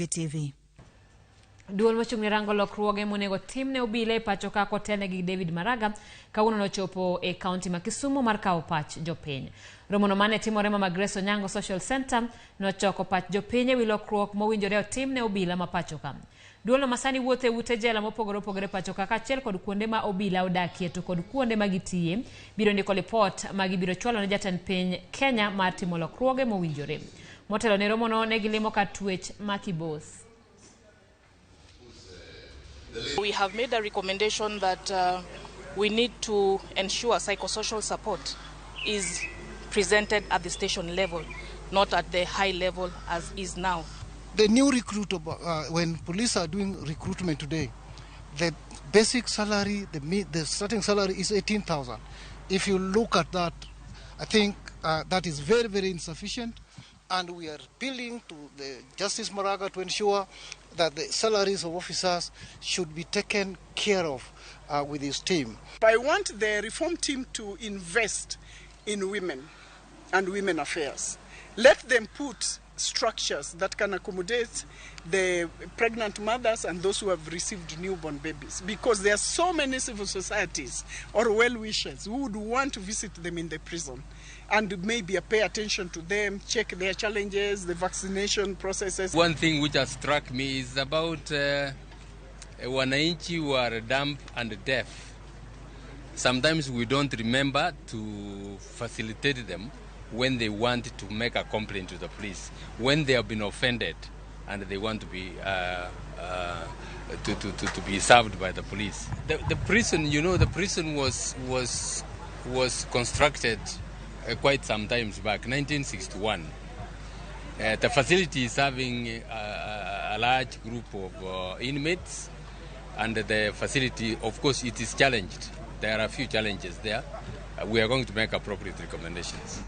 TV. Duol mochung'ne rango lokruoge monego timne obila e pacho ka kotelne gi David Maraga kawuono nochopo e kaunti ma Kisumu mar kawo pach jopiny. Romono mane timore ma Magreso Nyango Social Center nochoko pach jopiny ewi lokruok mowinjore otimne obila ma pacho ka. Duolno masani wuotho e ute jela mopogore opogore pacho ka kaachiel kod kuonde ma obila odakie to kod kuonde ma gitiye biro ndiko lipot ma gibiro chwalo ne jatend piny Kenya mar timo lokruoge mowinjore. Motelo ne romono ne gilimo ka twech ma Kibos. We have made a recommendation that we need to ensure psychosocial support is presented at the station level, not at the high level as is now. The new recruit, when police are doing recruitment today, the basic salary, the starting salary is 18,000. If you look at that, I think that is very, very insufficient. And we are appealing to the Justice Maraga to ensure that the salaries of officers should be taken care of with his team. I want the reform team to invest in women and women affairs. Let them put structures that can accommodate the pregnant mothers and those who have received newborn babies, because there are so many civil societies or well-wishers who would want to visit them in the prison and maybe pay attention to them, check their challenges, the vaccination processes. One thing which has struck me is about wananchi who are dumb and deaf. Sometimes we don't remember to facilitate them when they want to make a complaint to the police, when they have been offended and they want to be to be served by the police. The prison, you know, the prison was constructed quite some times back, 1961. The facility is having a large group of inmates, and the facility, of course, it is challenged. There are a few challenges there. We are going to make appropriate recommendations.